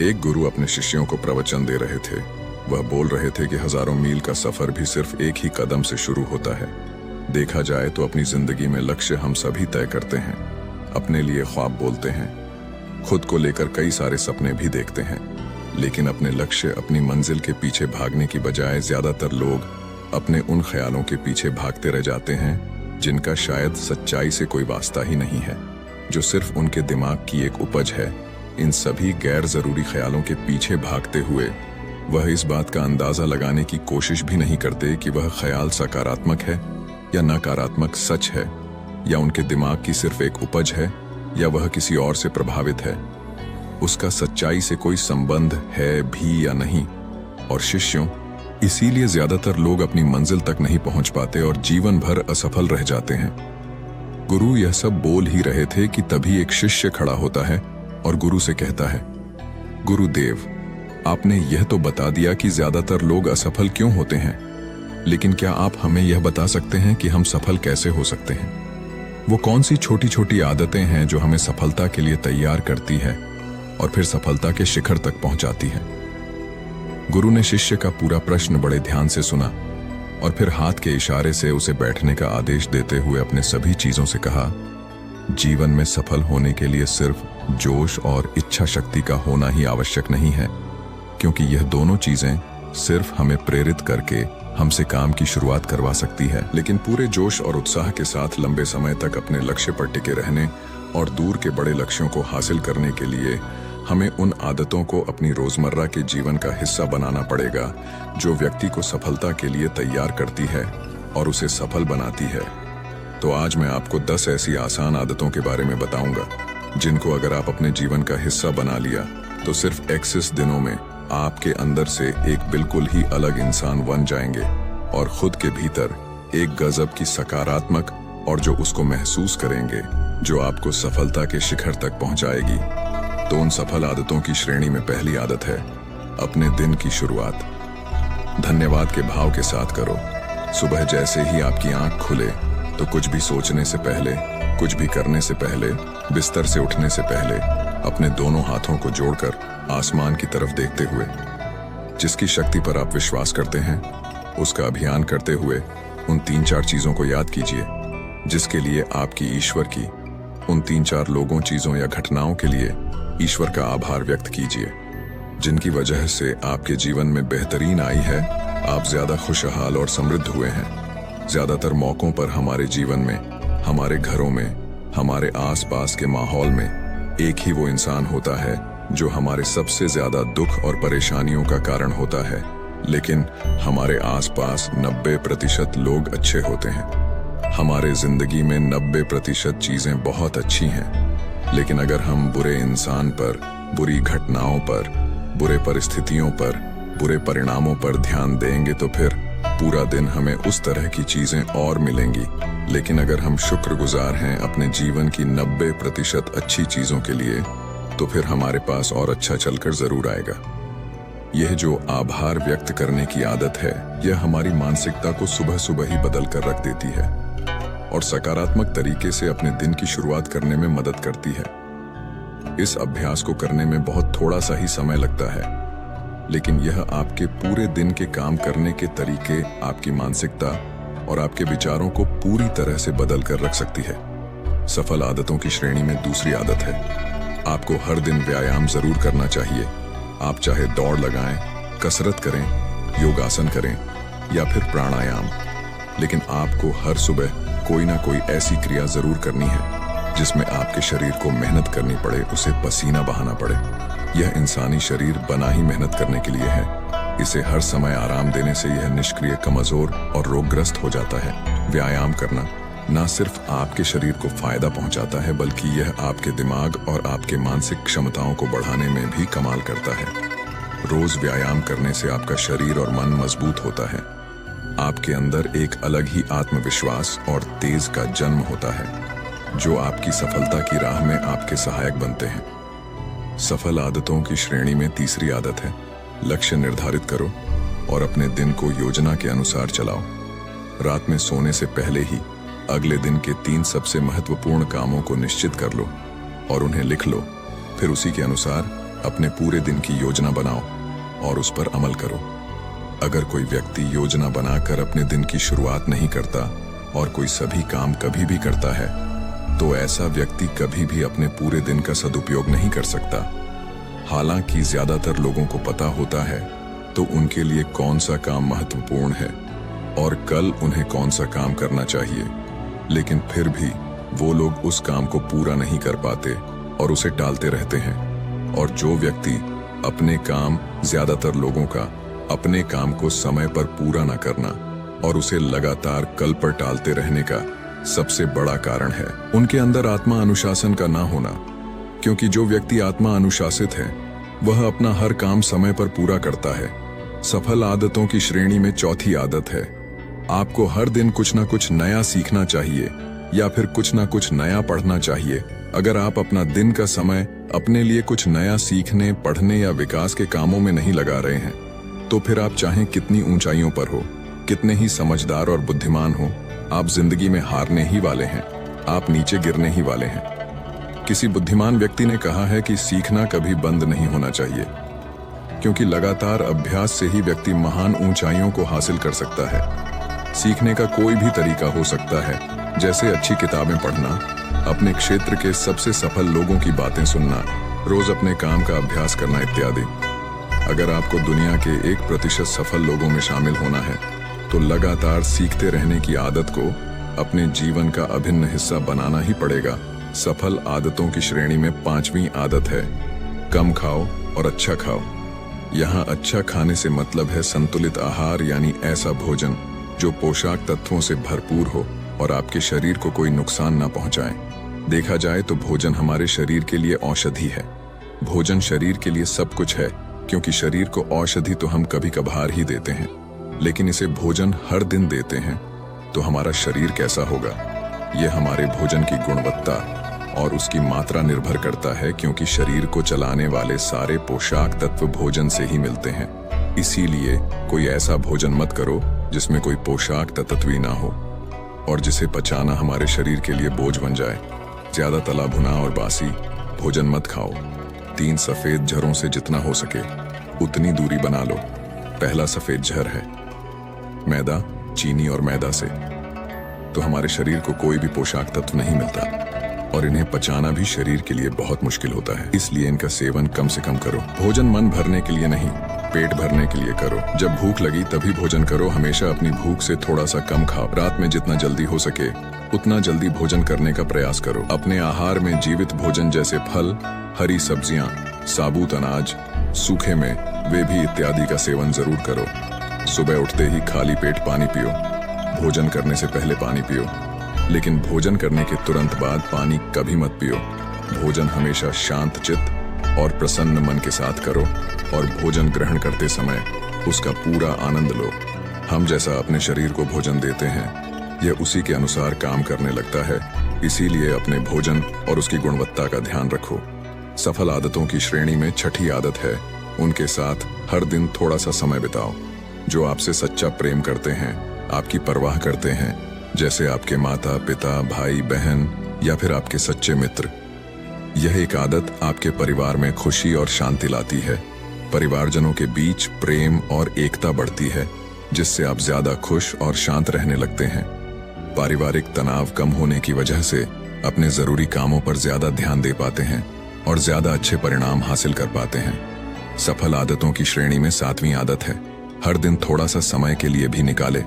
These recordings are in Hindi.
एक गुरु अपने शिष्यों को प्रवचन दे रहे थे। वह बोल रहे थे कि हजारों मील का सफर भी सिर्फ एक ही कदम से शुरू होता है। देखा जाए तो अपनी जिंदगी में लक्ष्य हम सभी तय करते हैं, अपने लिए ख्वाब बोलते हैं, खुद को लेकर कई सारे सपने भी देखते हैं, लेकिन अपने लक्ष्य, अपनी मंजिल के पीछे भागने की बजाय ज्यादातर लोग अपने उन ख्यालों के पीछे भागते रह जाते हैं जिनका शायद सच्चाई से कोई वास्ता ही नहीं है, जो सिर्फ उनके दिमाग की एक उपज है। इन सभी गैर जरूरी ख्यालों के पीछे भागते हुए वह इस बात का अंदाजा लगाने की कोशिश भी नहीं करते कि वह ख्याल सकारात्मक है या नकारात्मक, सच है या उनके दिमाग की सिर्फ एक उपज है या वह किसी और से प्रभावित है। उसका सच्चाई से कोई संबंध है भी या नहीं। और शिष्यों, इसीलिए ज्यादातर लोग अपनी मंजिल तक नहीं पहुंच पाते और जीवन भर असफल रह जाते हैं। गुरु यह सब बोल ही रहे थे कि तभी एक शिष्य खड़ा होता है और गुरु से कहता है, गुरुदेव, आपने यह तो बता दिया कि ज्यादातर लोग असफल क्यों होते हैं, लेकिन क्या आप हमें यह बता सकते हैं कि हम सफल कैसे हो सकते हैं? वो कौन सी छोटी छोटी आदतें हैं जो हमें सफलता के लिए तैयार करती है और फिर सफलता के शिखर तक पहुंचाती है? गुरु ने शिष्य का पूरा प्रश्न बड़े ध्यान से सुना और फिर हाथ के इशारे से उसे बैठने का आदेश देते हुए अपने सभी चीजों से कहा, जीवन में सफल होने के लिए सिर्फ जोश और इच्छा शक्ति का होना ही आवश्यक नहीं है, क्योंकि यह दोनों चीजें सिर्फ हमें प्रेरित करके हमसे काम की शुरुआत करवा सकती है। लेकिन पूरे जोश और उत्साह के साथ लंबे समय तक अपने लक्ष्य पर टिके रहने और दूर के बड़े लक्ष्यों को हासिल करने के लिए हमें उन आदतों को अपनी रोजमर्रा के जीवन का हिस्सा बनाना पड़ेगा जो व्यक्ति को सफलता के लिए तैयार करती है और उसे सफल बनाती है। तो आज मैं आपको 10 ऐसी आसान आदतों के बारे में बताऊंगा जिनको अगर आप अपने जीवन का हिस्सा बना लिया तो सिर्फ 21 दिनों में आपके अंदर से एक बिल्कुल ही अलग इंसान बन जाएंगे और खुद के भीतर एक गजब की सकारात्मक और जो उसको महसूस करेंगे जो आपको सफलता के शिखर तक पहुंचाएगी। तो उन सफल आदतों की श्रेणी में पहली आदत है अपने दिन की शुरुआत धन्यवाद के भाव के साथ करो। सुबह जैसे ही आपकी आंख खुले तो कुछ भी सोचने से पहले, कुछ भी करने से पहले, बिस्तर से उठने से पहले अपने दोनों हाथों को जोड़कर आसमान की तरफ देखते हुए जिसकी शक्ति पर आप विश्वास करते हैं उसका अभियान करते हुए उन 3-4 चीजों को याद कीजिए जिसके लिए आपकी ईश्वर की, उन 3-4 लोगों, चीजों या घटनाओं के लिए ईश्वर का आभार व्यक्त कीजिए जिनकी वजह से आपके जीवन में बेहतरीन आई है, आप ज्यादा खुशहाल और समृद्ध हुए हैं। ज्यादातर मौकों पर हमारे जीवन में, हमारे घरों में, हमारे आसपास के माहौल में एक ही वो इंसान होता है जो हमारे सबसे ज्यादा दुख और परेशानियों का कारण होता है, लेकिन हमारे आसपास 90% लोग अच्छे होते हैं। हमारे जिंदगी में 90% चीजें बहुत अच्छी हैं, लेकिन अगर हम बुरे इंसान पर, बुरी घटनाओं पर, बुरे परिस्थितियों पर, बुरे परिणामों पर ध्यान देंगे तो फिर पूरा दिन हमें उस तरह की चीजें और मिलेंगी। लेकिन अगर हम शुक्रगुजार हैं अपने जीवन की 90% अच्छी चीजों के लिए, तो फिर हमारे पास और अच्छा चलकर जरूर आएगा। यह जो आभार व्यक्त करने की आदत है, यह हमारी मानसिकता को सुबह सुबह ही बदल कर रख देती है और सकारात्मक तरीके से अपने दिन की शुरुआत करने में मदद करती है। इस अभ्यास को करने में बहुत थोड़ा सा ही समय लगता है, लेकिन यह आपके पूरे दिन के काम करने के तरीके, आपकी मानसिकता और आपके विचारों को पूरी तरह से बदल कर रख सकती है। सफल आदतों की श्रेणी में दूसरी आदत है, आपको हर दिन व्यायाम जरूर करना चाहिए। आप चाहे दौड़ लगाएं, कसरत करें, योगासन करें या फिर प्राणायाम, लेकिन आपको हर सुबह कोई ना कोई ऐसी क्रिया जरूर करनी है जिसमें आपके शरीर को मेहनत करनी पड़े, उसे पसीना बहाना पड़े। यह इंसानी शरीर बना ही मेहनत करने के लिए है। इसे हर समय आराम देने से यह निष्क्रिय, कमजोर और रोगग्रस्त हो जाता है। व्यायाम करना न सिर्फ आपके शरीर को फायदा पहुंचाता है, बल्कि यह आपके दिमाग और आपके मानसिक क्षमताओं को बढ़ाने में भी कमाल करता है। रोज व्यायाम करने से आपका शरीर और मन मजबूत होता है। आपके अंदर एक अलग ही आत्मविश्वास और तेज का जन्म होता है जो आपकी सफलता की राह में आपके सहायक बनते हैं। सफल आदतों की श्रेणी में तीसरी आदत है, लक्ष्य निर्धारित करो और अपने दिन को योजना के अनुसार चलाओ। रात में सोने से पहले ही अगले दिन के 3 सबसे महत्वपूर्ण कामों को निश्चित कर लो और उन्हें लिख लो। फिर उसी के अनुसार अपने पूरे दिन की योजना बनाओ और उस पर अमल करो। अगर कोई व्यक्ति योजना बनाकर अपने दिन की शुरुआत नहीं करता और कोई सभी काम कभी भी करता है, तो ऐसा व्यक्ति कभी भी अपने पूरे दिन का सदुपयोग नहीं कर सकता। हालांकि ज्यादातर लोगों को पता होता है तो उनके लिए कौन सा काम महत्वपूर्ण है और कल उन्हें कौन सा काम करना चाहिए, लेकिन फिर भी वो लोग उस काम को पूरा नहीं कर पाते और उसे टालते रहते हैं। और जो व्यक्ति ज्यादातर लोगों का अपने काम को समय पर पूरा न करना और उसे लगातार कल पर टालते रहने का सबसे बड़ा कारण है उनके अंदर आत्मा अनुशासन का ना होना। क्योंकि जो व्यक्ति आत्मा अनुशासित है वह अपना हर काम समय पर पूरा करता है। सफल आदतों की श्रेणी में चौथी आदत है, आपको हर दिन कुछ ना कुछ नया सीखना चाहिए या फिर कुछ ना कुछ नया पढ़ना चाहिए। अगर आप अपना दिन का समय अपने लिए कुछ नया सीखने, पढ़ने या विकास के कामों में नहीं लगा रहे हैं, तो फिर आप चाहें कितनी ऊंचाइयों पर हो, कितने ही समझदार और बुद्धिमान हो, आप जिंदगी में हारने ही वाले हैं, आप नीचे गिरने ही वाले हैं। किसी बुद्धिमान व्यक्ति ने कहा है कि सीखना कभी बंद नहीं होना चाहिए, क्योंकि लगातार अभ्यास से ही व्यक्ति महान ऊंचाइयों को हासिल कर सकता है। सीखने का कोई भी तरीका हो सकता है, जैसे अच्छी किताबें पढ़ना, अपने क्षेत्र के सबसे सफल लोगों की बातें सुनना, रोज अपने काम का अभ्यास करना इत्यादि। अगर आपको दुनिया के 1% सफल लोगों में शामिल होना है तो लगातार सीखते रहने की आदत को अपने जीवन का अभिन्न हिस्सा बनाना ही पड़ेगा। सफल आदतों की श्रेणी में 5वीं आदत है, कम खाओ और अच्छा खाओ। यहाँ अच्छा खाने से मतलब है संतुलित आहार, यानी ऐसा भोजन जो पोषक तत्वों से भरपूर हो और आपके शरीर को कोई नुकसान ना पहुंचाए। देखा जाए तो भोजन हमारे शरीर के लिए औषधि है। भोजन शरीर के लिए सब कुछ है, क्योंकि शरीर को औषधि तो हम कभी कभार ही देते हैं, लेकिन इसे भोजन हर दिन देते हैं तो हमारा शरीर कैसा होगा, यह हमारे भोजन की गुणवत्ता और उसकी मात्रा निर्भर करता है, क्योंकि शरीर को चलाने वाले सारे पोषक तत्व भोजन से ही मिलते हैं। इसीलिए कोई ऐसा भोजन मत करो जिसमें कोई पोषक तत्व ही ना हो और जिसे पचाना हमारे शरीर के लिए बोझ बन जाए। ज्यादा तला भुना और बासी भोजन मत खाओ। 3 सफेद झरों से जितना हो सके उतनी दूरी बना लो। पहला सफेद झर है मैदा, चीनी और मैदा से। तो हमारे शरीर को कोई भी पोषक तत्व नहीं मिलता और इन्हें पचाना भी शरीर के लिए बहुत मुश्किल होता है। इसलिए इनका सेवन कम से कम करो। भोजन मन भरने के लिए नहीं, पेट भरने के लिए करो। जब भूख लगी तभी भोजन करो। हमेशा अपनी भूख से थोड़ा सा कम खाओ। रात में जितना जल्दी हो सके उतना जल्दी भोजन करने का प्रयास करो। अपने आहार में जीवित भोजन जैसे फल, हरी सब्जियां, साबुत अनाज, सूखे में वे भी इत्यादि का सेवन जरूर करो। सुबह उठते ही खाली पेट पानी पियो। भोजन करने से पहले पानी पियो, लेकिन भोजन करने के तुरंत बाद पानी कभी मत पियो। भोजन हमेशा शांत चित्त और प्रसन्न मन के साथ करो और भोजन ग्रहण करते समय उसका पूरा आनंद लो। हम जैसा अपने शरीर को भोजन देते हैं, यह उसी के अनुसार काम करने लगता है। इसीलिए अपने भोजन और उसकी गुणवत्ता का ध्यान रखो। सफल आदतों की श्रेणी में 6ठी आदत है, उनके साथ हर दिन थोड़ा सा समय बिताओ। जो आपसे सच्चा प्रेम करते हैं, आपकी परवाह करते हैं, जैसे आपके माता पिता, भाई बहन या फिर आपके सच्चे मित्र। यह एक आदत आपके परिवार में खुशी और शांति लाती है। परिवारजनों के बीच प्रेम और एकता बढ़ती है, जिससे आप ज्यादा खुश और शांत रहने लगते हैं। पारिवारिक तनाव कम होने की वजह से अपने जरूरी कामों पर ज्यादा ध्यान दे पाते हैं और ज्यादा अच्छे परिणाम हासिल कर पाते हैं। सफल आदतों की श्रेणी में 7वीं आदत है, हर दिन थोड़ा सा समय के लिए भी निकाले,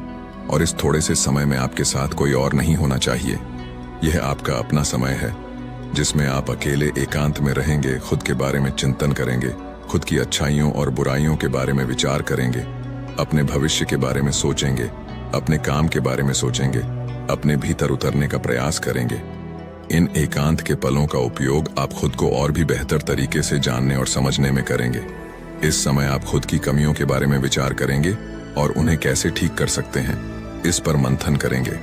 और इस थोड़े से समय में आपके साथ कोई और नहीं होना चाहिए। यह आपका अपना समय है, जिसमें आप अकेले एकांत में रहेंगे, खुद के बारे में चिंतन करेंगे, खुद की अच्छाइयों और बुराइयों के बारे में विचार करेंगे, अपने भविष्य के बारे में सोचेंगे, अपने काम के बारे में सोचेंगे, अपने भीतर उतरने का प्रयास करेंगे। इन एकांत के पलों का उपयोग आप खुद को और भी बेहतर तरीके से जानने और समझने में करेंगे। इस समय आप खुद की कमियों के बारे में विचार करेंगे और उन्हें कैसे ठीक कर सकते हैं, इस पर मंथन करेंगे।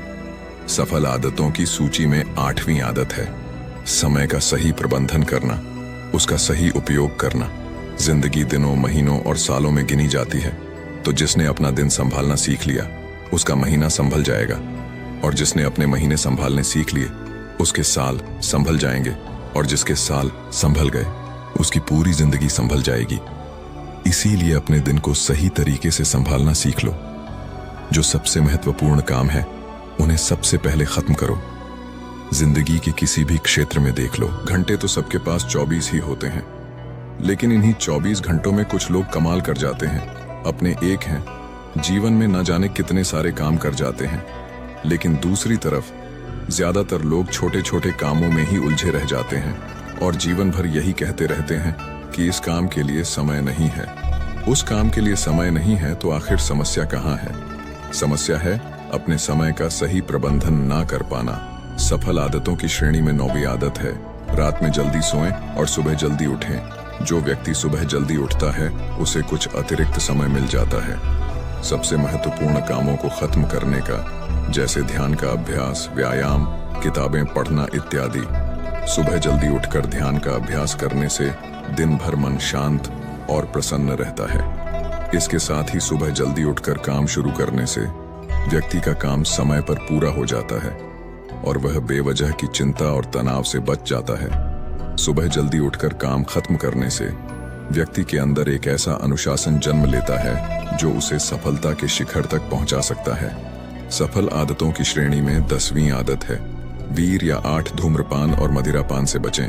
सफल आदतों की सूची में 8वीं आदत है, समय का सही प्रबंधन करना, उसका सही उपयोग करना। जिंदगी दिनों, महीनों और सालों में गिनी जाती है, तो जिसने अपना दिन संभालना सीख लिया उसका महीना संभल जाएगा, और जिसने अपने महीने संभालने सीख लिए उसके साल संभल जाएंगे, और जिसके साल संभल गए उसकी पूरी जिंदगी संभल जाएगी। इसीलिए अपने दिन को सही तरीके से संभालना सीख लो। जो सबसे महत्वपूर्ण काम है उन्हें सबसे पहले खत्म करो। जिंदगी के किसी भी क्षेत्र में देख लो, घंटे तो सबके पास 24 ही होते हैं, लेकिन इन्हीं 24 घंटों में कुछ लोग कमाल कर जाते हैं। अपने एक हैं, जीवन में न जाने कितने सारे काम कर जाते हैं, लेकिन दूसरी तरफ ज्यादातर लोग छोटे छोटे कामों में ही उलझे रह जाते हैं और जीवन भर यही कहते रहते हैं कि इस काम के लिए समय नहीं है, उस काम के लिए समय नहीं है। तो आखिर समस्या कहाँ है? समस्या है अपने समय का सही प्रबंधन ना कर पाना। सफल आदतों की श्रेणी में 9वीं आदत है रात में जल्दी सोएं और सुबह जल्दी उठें। जो व्यक्ति सुबह जल्दी उठता है उसे कुछ अतिरिक्त समय मिल जाता है सबसे महत्वपूर्ण कामों को खत्म करने का, जैसे ध्यान का अभ्यास, व्यायाम, किताबें पढ़ना इत्यादि। सुबह जल्दी उठकर ध्यान का अभ्यास करने से दिन भर मन शांत और प्रसन्न रहता है। इसके साथ ही सुबह जल्दी उठकर काम शुरू करने से व्यक्ति का काम समय पर पूरा हो जाता है और वह बेवजह की चिंता और तनाव से बच जाता है। सुबह जल्दी उठकर काम खत्म करने से व्यक्ति के अंदर एक ऐसा अनुशासन जन्म लेता है जो उसे सफलता के शिखर तक पहुंचा सकता है। सफल आदतों की श्रेणी में 10वीं आदत है वीर या 8 धूम्रपान और मदिरापान से बचें।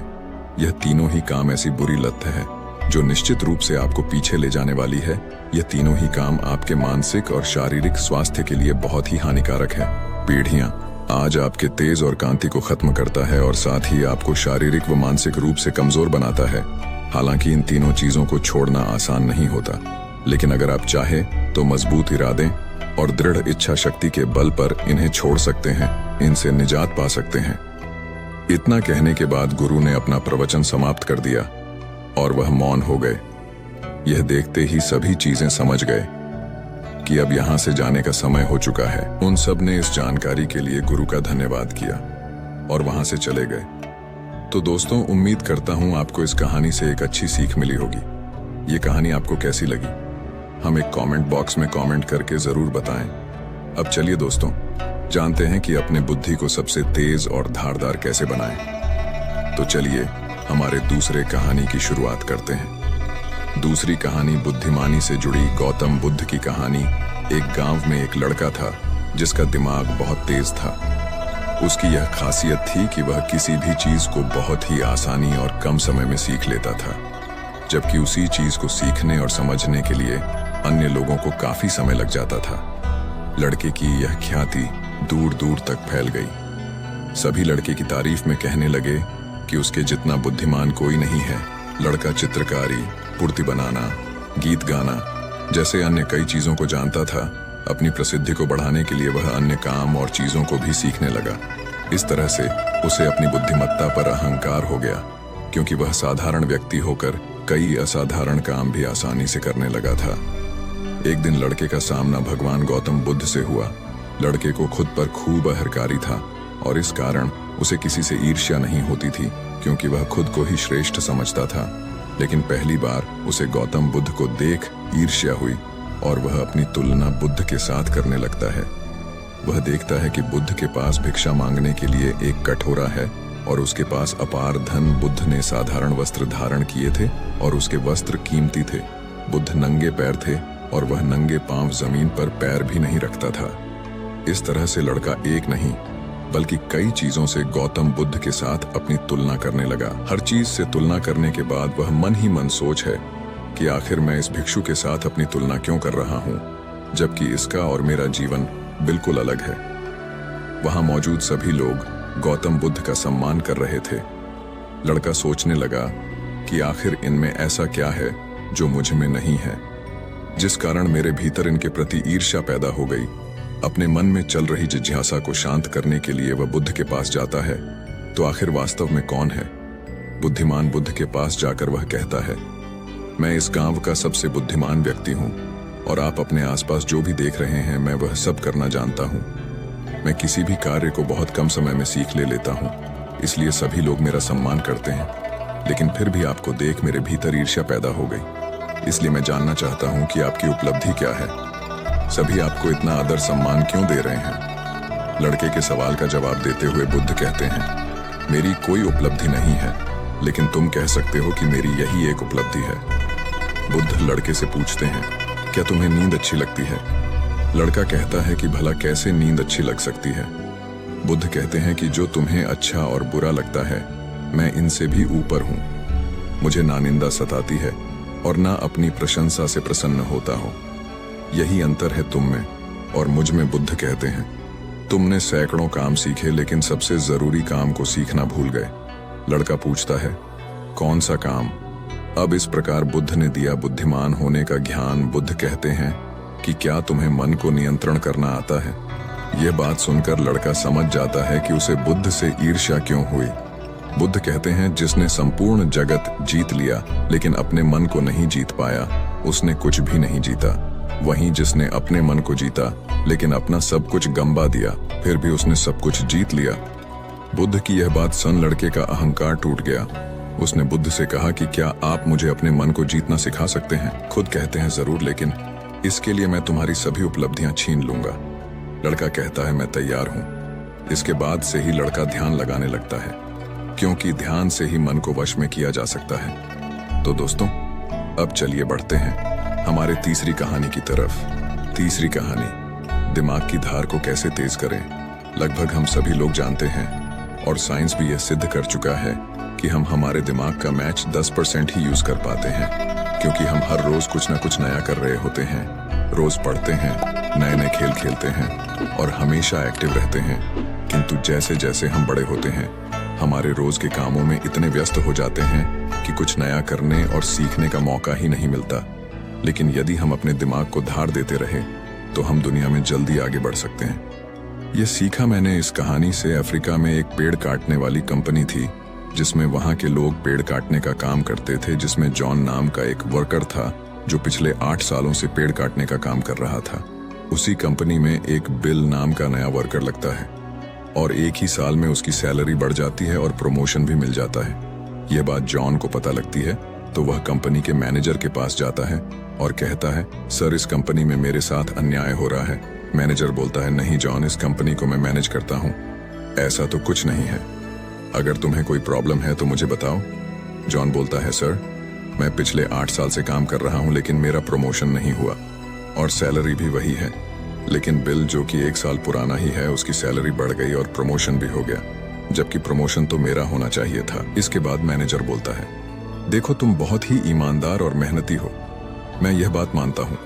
यह तीनों ही काम ऐसी बुरी लत है जो निश्चित रूप से आपको पीछे ले जाने वाली है। यह तीनों ही काम आपके मानसिक और शारीरिक स्वास्थ्य के लिए बहुत ही हानिकारक है। पीढ़ियां आज आपके तेज और कांति को खत्म करता है और साथ ही आपको शारीरिक व मानसिक रूप से कमजोर बनाता है। हालांकि इन तीनों चीजों को छोड़ना आसान नहीं होता, लेकिन अगर आप चाहें तो मजबूत इरादे और दृढ़ इच्छा शक्ति के बल पर इन्हें छोड़ सकते हैं, इनसे निजात पा सकते हैं। इतना कहने के बाद गुरु ने अपना प्रवचन समाप्त कर दिया और वह मौन हो गए। यह देखते ही सभी चीजें समझ गए कि अब यहां से जाने का समय हो चुका है। उन सब ने इस जानकारी के लिए गुरु का धन्यवाद किया और वहां से चले गए। तो दोस्तों, उम्मीद करता हूं आपको इस कहानी से एक अच्छी सीख मिली होगी। ये कहानी आपको कैसी लगी हम एक कमेंट बॉक्स में कमेंट करके जरूर बताएं। अब चलिए दोस्तों, जानते हैं कि अपने बुद्धि को सबसे तेज और धारदार कैसे बनाएं। तो चलिए हमारे दूसरे कहानी की शुरुआत करते हैं। दूसरी कहानी बुद्धिमानी से जुड़ी गौतम बुद्ध की कहानी। एक गांव में एक लड़का था जिसका दिमाग बहुत तेज था। उसकी यह खासियत थी कि वह किसी भी चीज को बहुत ही आसानी और कम समय में सीख लेता था, जबकि उसी चीज को सीखने और समझने के लिए अन्य लोगों को काफी समय लग जाता था। लड़के की यह ख्याति दूर दूर तक फैल गई। सभी लड़के की तारीफ में कहने लगे कि उसके जितना बुद्धिमान कोई नहीं है। लड़का चित्रकारी, मूर्ति बनाना, गीत गाना जैसे अन्य कई चीजों को जानता था। अपनी प्रसिद्धि को बढ़ाने के लिए वह अन्य काम और चीजों को भी सीखने लगा। इस तरह से उसे अपनी बुद्धिमत्ता पर अहंकार हो गया, क्योंकि वह साधारण व्यक्ति होकर कई असाधारण काम भी आसानी से करने लगा था। एक दिन लड़के का सामना भगवान गौतम बुद्ध से हुआ। लड़के को खुद पर खूब अहंकारी था और इस कारण उसे किसी से ईर्ष्या नहीं होती थी, क्योंकि वह खुद को ही श्रेष्ठ समझता था। लेकिन पहली बार उसे गौतम बुद्ध को देख ईर्ष्या हुई और वह अपनी तुलना बुद्ध के साथ करने लगता है। वह देखता है कि बुद्ध के पास भिक्षा मांगने के लिए एक कटोरा है और उसके पास अपार धन। बुद्ध ने साधारण वस्त्र धारण किए थे और उसके वस्त्र कीमती थे। बुद्ध नंगे पैर थे और वह नंगे पांव जमीन पर पैर भी नहीं रखता था। इस तरह से लड़का एक नहीं बल्कि कई चीजों से गौतम बुद्ध के साथ अपनी तुलना करने लगा। हर चीज से तुलना करने के बाद वह मन ही मन सोच है कि आखिर मैं इस भिक्षु के साथ अपनी तुलना क्यों कर रहा हूं, जबकि इसका और मेरा जीवन बिल्कुल अलग है। वहां मौजूद सभी लोग गौतम बुद्ध का सम्मान कर रहे थे। लड़का सोचने लगा कि आखिर इनमें ऐसा क्या है जो मुझ में नहीं है, जिस कारण मेरे भीतर इनके प्रति ईर्ष्या पैदा हो गई। अपने मन में चल रही जिज्ञासा को शांत करने के लिए वह बुद्ध के पास जाता है। तो आखिर वास्तव में कौन है? बुद्धिमान बुद्ध के पास जाकर वह कहता है, मैं इस गांव का सबसे बुद्धिमान व्यक्ति हूं और आप अपने आसपास जो भी देख रहे हैं मैं वह सब करना जानता हूं। मैं किसी भी कार्य को बहुत कम समय में सीख ले लेता हूं, इसलिए सभी लोग मेरा सम्मान करते हैं। लेकिन फिर भी आपको देख मेरे भीतर ईर्ष्या पैदा हो गई। इसलिए मैं जानना चाहता हूं कि आपकी उपलब्धि क्या है। सभी आपको इतना आदर सम्मान क्यों दे रहे हैं? लड़के के सवाल का जवाब देते हुए बुद्ध कहते हैं, मेरी कोई उपलब्धि नहीं है, लेकिन तुम कह सकते हो कि मेरी यही एक उपलब्धि है। बुद्ध लड़के से पूछते हैं, क्या तुम्हें नींद अच्छी लगती है? लड़का कहता है कि भला कैसे नींद अच्छी लग सकती है? बुद्ध कहते हैं कि जो तुम्हें अच्छा और बुरा लगता है, मैं इनसे भी ऊपर हूं। मुझे ना निंदा सताती है और ना अपनी प्रशंसा से प्रसन्न होता हो। यही अंतर है तुम में और मुझ में। बुद्ध कहते हैं, तुमने सैकड़ों काम सीखे लेकिन सबसे जरूरी काम को सीखना भूल गए। लड़का पूछता है, कौन सा काम? अब इस प्रकार बुद्ध ने दिया बुद्धिमान होने का ज्ञान। बुद्ध कहते हैं कि क्या तुम्हें मन को नियंत्रण करना आता है? यह बात सुनकर लड़का समझ जाता है कि उसे बुद्ध से ईर्ष्या क्यों हुई। बुद्ध कहते हैं, जिसने संपूर्ण जगत जीत लिया लेकिन अपने मन को नहीं जीत पाया, उसने कुछ भी नहीं जीता। वहीं जिसने अपने मन को जीता लेकिन अपना सब कुछ गंवा दिया, फिर भी उसने सब कुछ जीत लिया। बुद्ध की यह बात सुन लड़के का अहंकार टूट गया। उसने बुद्ध से कहा कि क्या आप मुझे अपने मन को जीतना सिखा सकते हैं? खुद कहते हैं, जरूर, लेकिन इसके लिए मैं तुम्हारी सभी उपलब्धियां छीन लूंगा। लड़का कहता है, मैं तैयार हूं। इसके बाद से ही लड़का ध्यान लगाने लगता है, क्योंकि ध्यान से ही मन को वश में किया जा सकता है। तो दोस्तों, अब चलिए बढ़ते हैं हमारे तीसरी कहानी की तरफ। तीसरी कहानी, दिमाग की धार को कैसे तेज करें। लगभग हम सभी लोग जानते हैं और साइंस भी यह सिद्ध कर चुका है कि हम हमारे दिमाग का मैच 10% ही यूज कर पाते हैं, क्योंकि हम हर रोज कुछ ना कुछ नया कर रहे होते हैं। रोज पढ़ते हैं, नए नए खेल खेलते हैं और हमेशा एक्टिव रहते हैं। किंतु जैसे जैसे हम बड़े होते हैं, हमारे रोज के कामों में इतने व्यस्त हो जाते हैं कि कुछ नया करने और सीखने का मौका ही नहीं मिलता। लेकिन यदि हम अपने दिमाग को धार देते रहे तो हम दुनिया में जल्दी आगे बढ़ सकते हैं। ये सीखा मैंने इस कहानी से। अफ्रीका में एक पेड़ काटने वाली कंपनी थी जिसमें वहां के लोग पेड़ काटने का काम करते थे, जिसमें जॉन नाम का एक वर्कर था जो पिछले 8 सालों से पेड़ काटने का काम कर रहा था। उसी कंपनी में एक बिल नाम का नया वर्कर लगता है और एक ही साल में उसकी सैलरी बढ़ जाती है और प्रमोशन भी मिल जाता है। यह बात जॉन को पता लगती है तो वह कंपनी के मैनेजर के पास जाता है और कहता है, सर, इस कंपनी में मेरे साथ अन्याय हो रहा है। मैनेजर बोलता है, नहीं जॉन, इस कंपनी को मैं मैनेज करता हूँ, ऐसा तो कुछ नहीं है। अगर तुम्हें कोई प्रॉब्लम है तो मुझे बताओ। जॉन बोलता है, सर, मैं पिछले 8 साल से काम कर रहा हूँ लेकिन मेरा प्रमोशन नहीं हुआ और सैलरी भी वही है। लेकिन बिल, जो कि 1 साल पुराना ही है, उसकी सैलरी बढ़ गई और प्रमोशन भी हो गया, जबकि प्रमोशन तो मेरा होना चाहिए था। इसके बाद मैनेजर बोलता है, देखो, तुम बहुत ही ईमानदार और मेहनती हो, मैं यह बात मानता हूँ,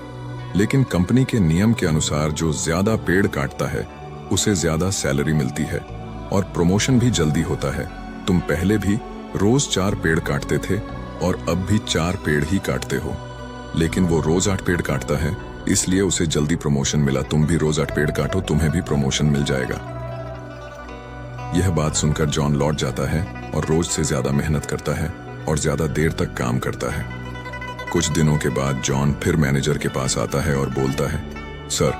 लेकिन कंपनी के नियम के अनुसार जो ज्यादा पेड़ काटता है उसे ज्यादा सैलरी मिलती है और प्रमोशन भी जल्दी होता है। तुम पहले भी रोज 4 पेड़ काटते थे और अब भी 4 पेड़ ही काटते हो, लेकिन वो रोज 8 पेड़ काटता है, इसलिए उसे जल्दी प्रमोशन मिला। तुम भी रोज 8 पेड़ काटो, तुम्हें भी प्रमोशन मिल जाएगा। यह बात सुनकर जॉन लौट जाता है और रोज से ज्यादा मेहनत करता है और ज्यादा देर तक काम करता है। कुछ दिनों के बाद जॉन फिर मैनेजर के पास आता है और बोलता है, सर,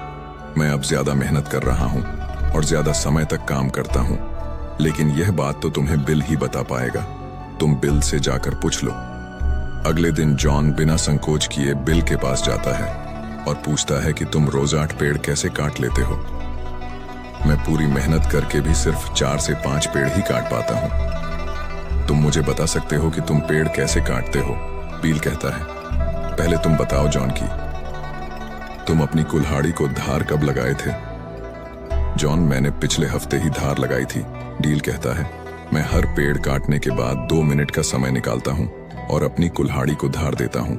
मैं अब ज्यादा मेहनत कर रहा हूँ और ज्यादा समय तक काम करता हूँ, लेकिन यह बात तो तुम्हें बिल ही बता पाएगा। तुम बिल से जाकर पूछ लो। अगले दिन जॉन बिना संकोच किए बिल के पास जाता है और पूछता है कि तुम रोज 8 पेड़ कैसे काट लेते हो? मैं पूरी मेहनत करके भी सिर्फ 4 से 5 पेड़ ही काट पाता हूँ। तुम मुझे बता सकते हो कि तुम पेड़ कैसे काटते हो? बिल कहता है, पहले तुम बताओ जॉन की, तुम अपनी कुल्हाड़ी को धार कब लगाए थे? जॉन, मैंने पिछले हफ्ते ही धार लगाई थी। डील कहता है, मैं हर पेड़ काटने के बाद 2 मिनट का समय निकालता हूँ और अपनी कुल्हाड़ी को धार देता हूँ,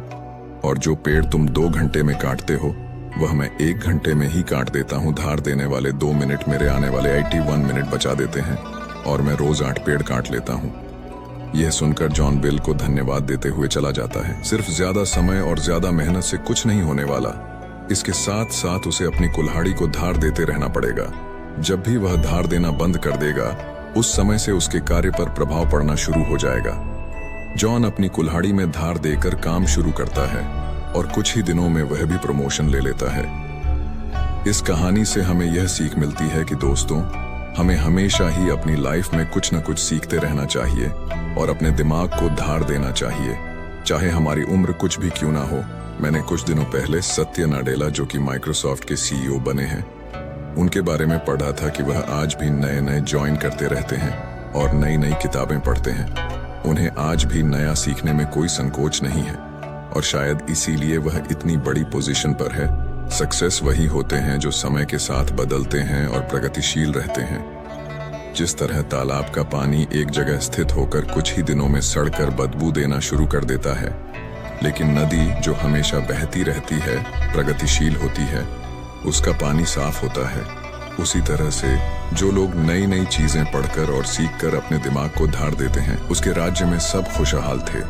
और जो पेड़ तुम 2 घंटे में काटते हो वह मैं 1 घंटे में ही काट देता हूँ। धार देने वाले 2 मिनट मेरे आने वाले 81 मिनट बचा देते हैं और मैं रोज 8 पेड़ काट लेता हूँ। यह सुनकर जॉन बिल को धन्यवाद देते हुए चला जाता है। सिर्फ ज्यादा समय और ज्यादा मेहनत से कुछ नहीं होने वाला, इसके साथ साथ उसे अपनी कुल्हाड़ी को धार देते रहना पड़ेगा। जब भी वह धार देना बंद कर देगा, उस समय से उसके कार्य पर प्रभाव पड़ना शुरू हो जाएगा। जॉन अपनी कुल्हाड़ी में धार देकर काम शुरू करता है और कुछ ही दिनों में वह भी प्रमोशन ले लेता है। इस कहानी से हमें यह सीख मिलती है कि दोस्तों, हमें हमेशा ही अपनी लाइफ में कुछ न कुछ सीखते रहना चाहिए और अपने दिमाग को धार देना चाहिए, चाहे हमारी उम्र कुछ भी क्यों ना हो। मैंने कुछ दिनों पहले सत्य नाडेला, जो कि माइक्रोसॉफ्ट के CEO बने हैं, उनके बारे में पढ़ा था कि वह आज भी नए नए ज्वाइन करते रहते हैं और नई नई किताबें पढ़ते हैं। उन्हें आज भी नया सीखने में कोई संकोच नहीं है और शायद इसीलिए वह इतनी बड़ी पोजीशन पर है। सक्सेस वही होते हैं जो समय के साथ बदलते हैं और प्रगतिशील रहते हैं। जिस तरह तालाब का पानी एक जगह स्थित होकर कुछ ही दिनों में सड़कर बदबू देना शुरू कर देता है, लेकिन नदी जो हमेशा बहती रहती है, प्रगतिशील होती है, उसका पानी साफ होता है। उसी तरह से जो लोग नई नई चीजें पढ़कर और सीखकर अपने दिमाग को धार देते हैं, उसके राज्य में सब खुशहाल थे।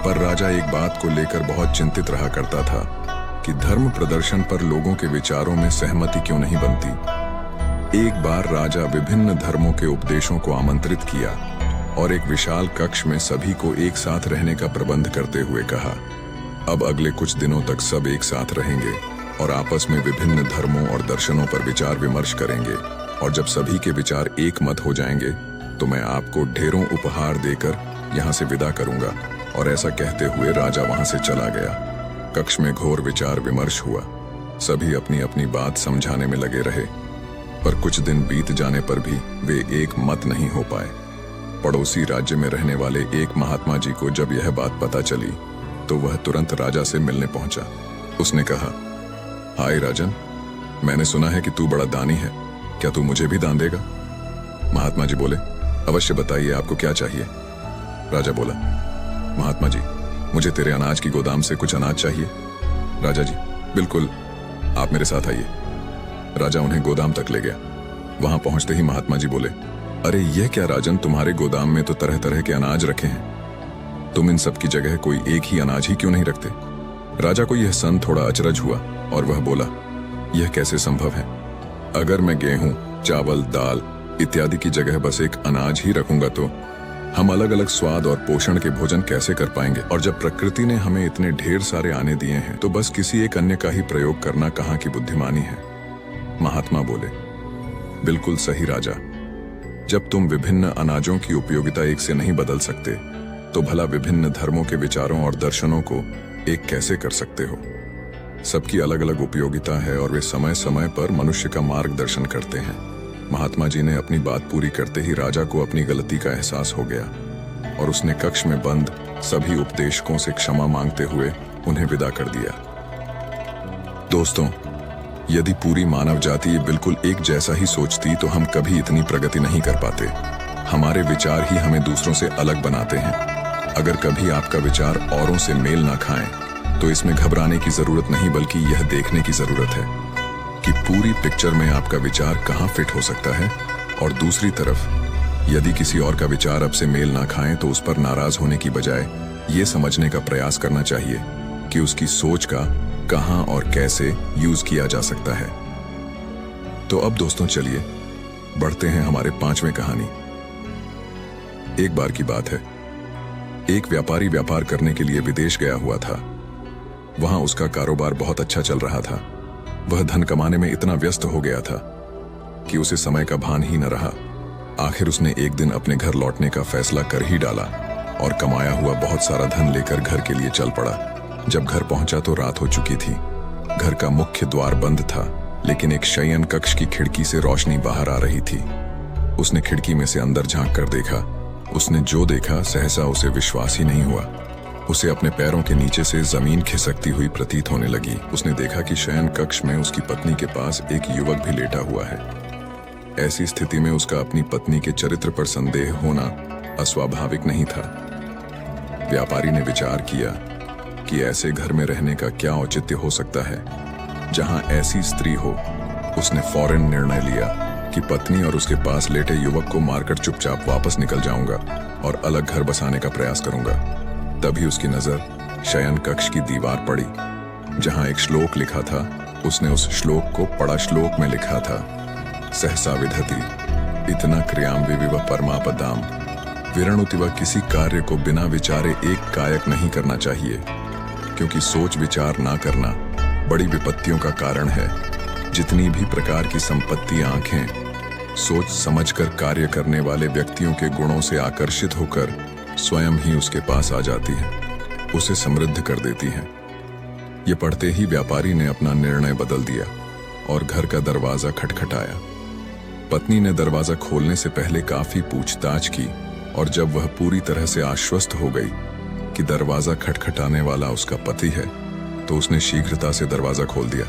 पर राजा एक बात को लेकर बहुत चिंतित रहा करता था कि धर्म प्रदर्शन पर लोगों के विचारों में सहमति क्यों नहीं बनती। एक बार राजा विभिन्न धर्मों के उपदेशों को आमंत्रित किया और एक विशाल कक्ष में सभी को एक साथ रहने का प्रबंध करते हुए कहा, अब अगले कुछ दिनों तक सब एक साथ रहेंगे और आपस में विभिन्न धर्मों और दर्शनों पर विचार विमर्श करेंगे, और जब सभी के विचार एक मत हो जाएंगे तो मैं आपको ढेरों उपहार देकर यहाँ से विदा करूंगा। और ऐसा कहते हुए राजा वहां से चला गया। कक्ष में घोर विचार विमर्श हुआ। सभी अपनी अपनी बात समझाने में लगे रहे, पर कुछ दिन बीत जाने पर भी वे एक मत नहीं हो पाए। पड़ोसी राज्य में रहने वाले एक महात्मा जी को जब यह बात पता चली तो वह तुरंत राजा से मिलने पहुंचा। उसने कहा, हाय राजन, मैंने सुना है कि तू बड़ा दानी है, क्या तू मुझे भी दान देगा? महात्मा जी बोले, अवश्य बताइए, आपको क्या चाहिए? राजा बोला, महात्मा जी, मुझे तेरे अनाज की गोदाम से कुछ अनाज चाहिए। राजा जी, बिल्कुल, आप मेरे साथ आइए। राजा उन्हें गोदाम तक ले गया। वहां पहुंचते ही महात्मा जी बोले, अरे यह क्या राजन, तुम्हारे गोदाम में तो तरह तरह के अनाज रखे हैं, तुम इन सब की जगह कोई एक ही अनाज ही क्यों नहीं रखते? राजा को यह सन थोड़ा अचरज हुआ और वह बोला, यह कैसे संभव है? अगर मैं गेहूं, चावल, दाल इत्यादि की जगह बस एक अनाज ही रखूंगा तो हम अलग अलग स्वाद और पोषण के भोजन कैसे कर पाएंगे? और जब प्रकृति ने हमें इतने ढेर सारे आने दिए हैं तो बस किसी एक अन्य का ही प्रयोग करना कहाँ की बुद्धिमानी है? महात्मा बोले, बिल्कुल सही राजा, जब तुम विभिन्न अनाजों की उपयोगिता एक से नहीं बदल सकते तो भला विभिन्न धर्मों के विचारों और दर्शनों को एक कैसे कर सकते हो? सबकी अलग अलग उपयोगिता है और वे समय समय पर मनुष्य का मार्गदर्शन करते हैं। महात्मा जी ने अपनी बात पूरी करते ही राजा को अपनी गलती का एहसास हो गया और उसने कक्ष में बंद सभी उपदेशकों से क्षमा मांगते हुए उन्हें विदा कर दिया। दोस्तों, यदि पूरी मानव जाति ये बिल्कुल एक जैसा ही सोचती तो हम कभी इतनी प्रगति नहीं कर पाते। हमारे विचार ही हमें दूसरों से अलग बनाते हैं। अगर कभी आपका विचार औरों से मेल ना खाएं तो इसमें घबराने की जरूरत नहीं, बल्कि यह देखने की जरूरत है कि पूरी पिक्चर में आपका विचार कहाँ फिट हो सकता है। और दूसरी तरफ यदि किसी और का विचार आपसे मेल ना खाएं तो उस पर नाराज होने की बजाय ये समझने का प्रयास करना चाहिए कि उसकी सोच का कहां और कैसे यूज किया जा सकता है। तो अब दोस्तों चलिए बढ़ते हैं हमारे 5वें कहानी। एक बार की बात है, एक व्यापारी व्यापार करने के लिए विदेश गया हुआ था। वहां उसका कारोबार बहुत अच्छा चल रहा था। वह धन कमाने में इतना व्यस्त हो गया था कि उसे समय का भान ही न रहा। आखिर उसने एक दिन अपने घर लौटने का फैसला कर ही डाला और कमाया हुआ बहुत सारा धन लेकर घर के लिए चल पड़ा। जब घर पहुंचा तो रात हो चुकी थी। घर का मुख्य द्वार बंद था, लेकिन एक शयन कक्ष की खिड़की से रोशनी बाहर आ रही थी। उसने खिड़की में से अंदर झांक कर देखा। उसने जो देखा सहसा उसे विश्वास ही नहीं हुआ। उसे अपने पैरों के नीचे से जमीन खिसकती हुई प्रतीत होने लगी। उसने देखा कि शयन कक्ष में उसकी पत्नी के पास एक युवक भी लेटा हुआ है। ऐसी स्थिति में उसका अपनी पत्नी के चरित्र पर संदेह होना अस्वाभाविक नहीं था। व्यापारी ने विचार किया कि ऐसे घर में रहने का क्या औचित्य हो सकता है जहां ऐसी स्त्री हो। उसने फौरन निर्णय लिया कि पत्नी और उसके पास लेटे युवक को मारकर चुपचाप वापस निकल जाऊंगा और अलग घर बसाने का प्रयास करूंगा। तभी उसकी नजर शयन कक्ष की दीवार पड़ी जहां एक श्लोक लिखा था। उसने उस श्लोक को पढ़ा। श्लोक में लिखा था, सहसा विधति इतना क्रियाम विविव परमापदाम विरणुतिव। किसी कार्य को बिना विचारे एक कायक नहीं करना चाहिए, क्योंकि सोच विचार ना करना बड़ी विपत्तियों का कारण है। जितनी भी प्रकार की संपत्ति आंखें सोच समझकर कार्य करने वाले व्यक्तियों के गुणों से आकर्षित होकर स्वयं ही उसके पास आ जाती है, उसे समृद्ध कर देती हैं। ये पढ़ते ही व्यापारी ने अपना निर्णय बदल दिया और घर का दरवाजा खटखटाया। पत्नी ने दरवाजा खोलने से पहले काफी पूछताछ की और जब वह पूरी तरह से आश्वस्त हो गई कि दरवाजा खटखटाने वाला उसका पति है, तो उसने शीघ्रता से दरवाजा खोल दिया।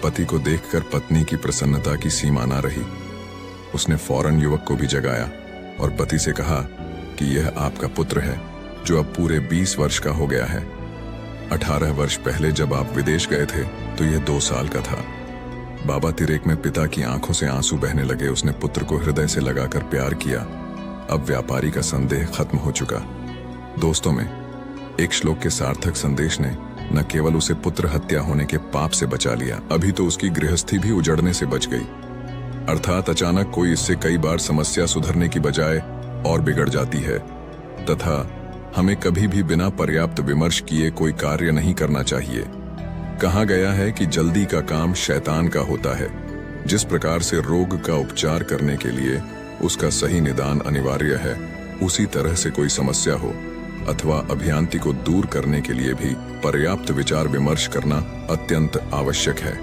पति को देखकर पत्नी की प्रसन्नता की सीमा न रही। उसने फौरन युवक को भी जगाया और पति से कहा कि यह आपका पुत्र है, जो अब पूरे 20 वर्ष का हो गया है। 18 वर्ष पहले जब आप विदेश गए थे तो यह 2 साल का था। बाबा तिरेक में पिता की आंखों से आंसू बहने लगे। उसने पुत्र को हृदय से लगाकर प्यार किया। अब व्यापारी का संदेह खत्म हो चुका। दोस्तों में एक श्लोक के सार्थक संदेश ने न केवल उसे पुत्र हत्या होने के पाप से बचा लिया, अभी तो उसकी गृहस्थी भी उजड़ने से बच गई। अर्थात अचानक कोई इससे कई बार समस्या सुधरने की बजाय और बिगड़ जाती है, तथा हमें कभी भी बिना पर्याप्त विमर्श किए कोई कार्य नहीं करना चाहिए। कहा गया है कि जल्दी का काम शैतान का होता है। जिस प्रकार से रोग का उपचार करने के लिए उसका सही निदान अनिवार्य है, उसी तरह से कोई समस्या हो अथवा अभियांति को दूर करने के लिए भी पर्याप्त विचार विमर्श करना अत्यंत आवश्यक है।